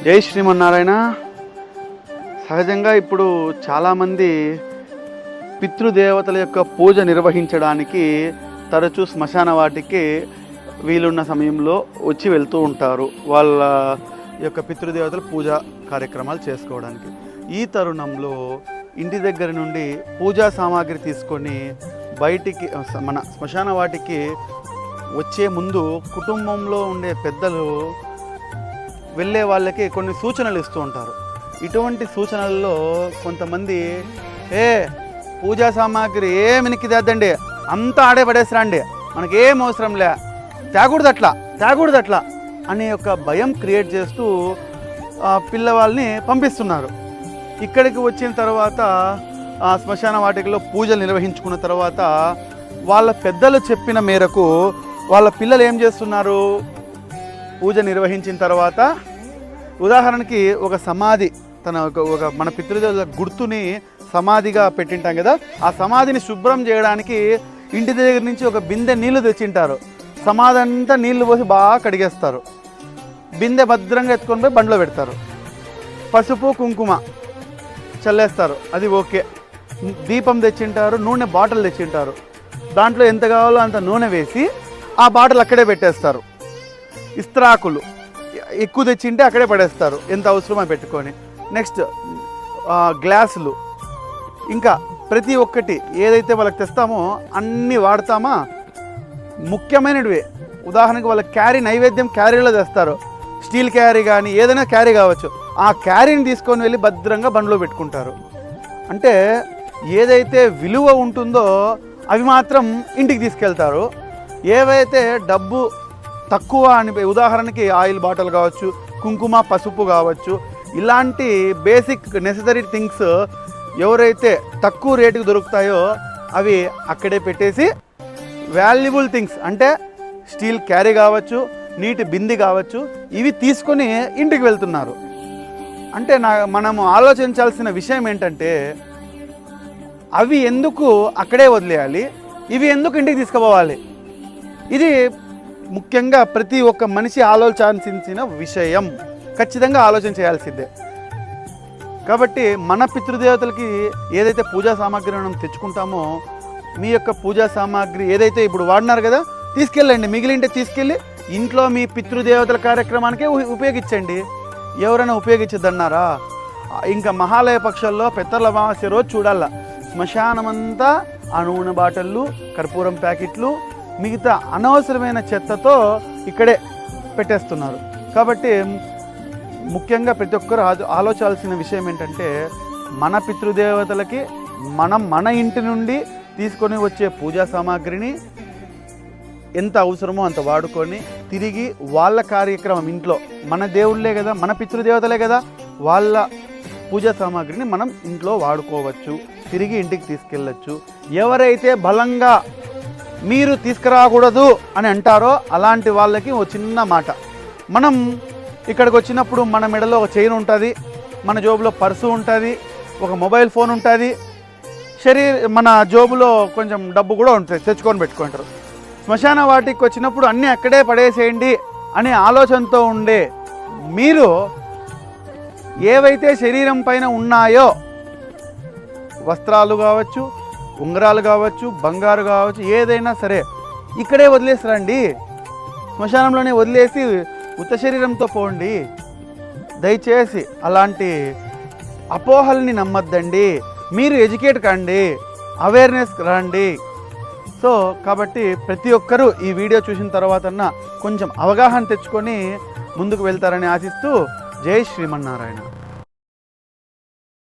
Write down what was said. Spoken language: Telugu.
జై శ్రీమన్నారాయణ. సహజంగా ఇప్పుడు చాలామంది పితృదేవతల యొక్క పూజ నిర్వహించడానికి తరచూ శ్మశాన వాటికి వీలున్న సమయంలో వచ్చి వెళ్తూ ఉంటారు వాళ్ళ యొక్క పితృదేవతల పూజ కార్యక్రమాలు చేసుకోవడానికి. ఈ తరుణంలో ఇంటి దగ్గర నుండి పూజా సామాగ్రి తీసుకొని బయటికి మన శ్మశాన వాటికి వచ్చే ముందు కుటుంబంలో ఉండే పెద్దలు వెళ్ళే వాళ్ళకి కొన్ని సూచనలు ఇస్తూ ఉంటారు. ఇటువంటి సూచనల్లో కొంతమంది పూజా సామాగ్రి ఏమినికి తెద్దండి, అంతా ఆడే పడేసిరండి, మనకేం అవసరం లే, తేకూడదు అట్లా అనే ఒక భయం క్రియేట్ చేస్తూ పిల్లవాళ్ళని పంపిస్తున్నారు. ఇక్కడికి వచ్చిన తర్వాత శ్మశాన వాటికలో పూజలు నిర్వహించుకున్న తర్వాత వాళ్ళ పెద్దలు చెప్పిన మేరకు వాళ్ళ పిల్లలు ఏం చేస్తున్నారు, పూజ నిర్వహించిన తర్వాత ఉదాహరణకి ఒక సమాధి ఒక మన పితృదేవుల గుర్తుని సమాధిగా పెట్టింటాం కదా, ఆ సమాధిని శుభ్రం చేయడానికి ఇంటి దగ్గర నుంచి ఒక బిందె నీళ్లు తెచ్చింటారు. సమాధి అంతా నీళ్లు పోసి బాగా కడిగేస్తారు. బిందె భద్రంగా ఎత్తుకొని పోయి బండ్లో పెడతారు. పసుపు కుంకుమ చల్లేస్తారు, అది ఓకే. దీపం తెచ్చింటారు, నూనె బాటిల్ తెచ్చింటారు, దాంట్లో ఎంత కావాలో అంత నూనె వేసి ఆ బాటిల్ అక్కడే పెట్టేస్తారు. ఇస్త్రాకులు ఎక్కువ తెచ్చింటే అక్కడే పడేస్తారు, ఎంత అవసరమో పెట్టుకొని. నెక్స్ట్ గ్లాసులు, ఇంకా ప్రతి ఒక్కటి ఏదైతే వాళ్ళకి తెస్తామో అన్నీ వాడతామా, ముఖ్యమైనవి. ఉదాహరణకు వాళ్ళ నైవేద్యం క్యారీలో తెస్తారు, స్టీల్ క్యారీ కానీ ఏదైనా క్యారీ కావచ్చు, ఆ క్యారీని తీసుకొని వెళ్ళి భద్రంగా బండ్లో పెట్టుకుంటారు. అంటే ఏదైతే విలువ ఉంటుందో అవి మాత్రం ఇంటికి తీసుకెళ్తారు. ఏవైతే డబ్బు తక్కువ అని, ఉదాహరణకి ఆయిల్ బాటిల్ కావచ్చు, కుంకుమ పసుపు కావచ్చు, ఇలాంటి బేసిక్ నెసెసరీ థింగ్స్ ఎవరైతే తక్కువ రేటుకు దొరుకుతాయో అవి అక్కడే పెట్టేసి వాల్యుబుల్ థింగ్స్ అంటే స్టీల్ క్యారీ కావచ్చు, నీటి బింది కావచ్చు, ఇవి తీసుకొని ఇంటికి వెళ్తున్నారు. అంటే మనము ఆలోచించాల్సిన విషయం ఏంటంటే అవి ఎందుకు అక్కడే వదిలేయాలి, ఇవి ఎందుకు ఇంటికి తీసుకుపోవాలి? ఇది ముఖ్యంగా ప్రతి ఒక్క మనిషి ఆలోచించిన విషయం, ఖచ్చితంగా ఆలోచన చేయాల్సిందే. కాబట్టి మన పితృదేవతలకి ఏదైతే పూజా సామాగ్రి మనం తెచ్చుకుంటామో, మీ యొక్క పూజా సామాగ్రి ఏదైతే ఇప్పుడు వాడినారు కదా, తీసుకెళ్ళండి. మిగిలింటే తీసుకెళ్ళి ఇంట్లో మీ పితృదేవతల కార్యక్రమానికే ఉపయోగించండి. ఎవరైనా ఉపయోగించద్దన్నారా? ఇంకా మహాలయ పక్షాల్లో పెత్తర్ల అమావాస్య రోజు చూడాల, శ్మశానమంతా ఆ నూనె బాటిళ్ళు, కర్పూరం ప్యాకెట్లు, మిగతా అనవసరమైన చెత్తతో ఇక్కడే పెట్టేస్తున్నారు. కాబట్టి ముఖ్యంగా ప్రతి ఒక్కరు ఆలోచించాల్సిన విషయం ఏంటంటే మన పితృదేవతలకి మన ఇంటి నుండి తీసుకొని వచ్చే పూజా సామాగ్రిని ఎంత అవసరమో అంత వాడుకొని తిరిగి వాళ్ళ కార్యక్రమం ఇంట్లో, మన దేవుళ్ళే కదా, మన పితృదేవతలే కదా, వాళ్ళ పూజా సామాగ్రిని మనం ఇంట్లో వాడుకోవచ్చు, తిరిగి ఇంటికి తీసుకెళ్ళచ్చు. ఎవరైతే బలంగా మీరు తీసుకురాకూడదు అని అంటారో అలాంటి వాళ్ళకి ఓ చిన్న మాట, మనం ఇక్కడికి వచ్చినప్పుడు మన మెడలో ఒక చైన్ ఉంటుంది, మన జోబులో పర్సు ఉంటుంది, ఒక మొబైల్ ఫోన్ ఉంటుంది, మన జోబులో కొంచెం డబ్బు కూడా ఉంటుంది, తెచ్చుకొని పెట్టుకుంటారు. శ్మశాన వాటికి వచ్చినప్పుడు అన్నీ అక్కడే పడేసేయండి అనే ఆలోచనతో ఉండే మీరు ఏవైతే శరీరం పైన ఉన్నాయో, వస్త్రాలు కావచ్చు, ఉంగరాలు కావచ్చు, బంగారు కావచ్చు, ఏదైనా సరే ఇక్కడే వదిలేసిరండి. శ్మశానంలోనే వదిలేసి ఉత్త శరీరంతో పోండి. దయచేసి అలాంటి అపోహల్ని నమ్మద్దండి. మీరు ఎడ్యుకేట్ కండి, అవేర్నెస్ రండి. సో కాబట్టి ప్రతి ఒక్కరూ ఈ వీడియో చూసిన తర్వాతన్నా కొంచెం అవగాహన తెచ్చుకొని ముందుకు వెళ్తారని ఆశిస్తూ జై శ్రీమన్నారాయణ.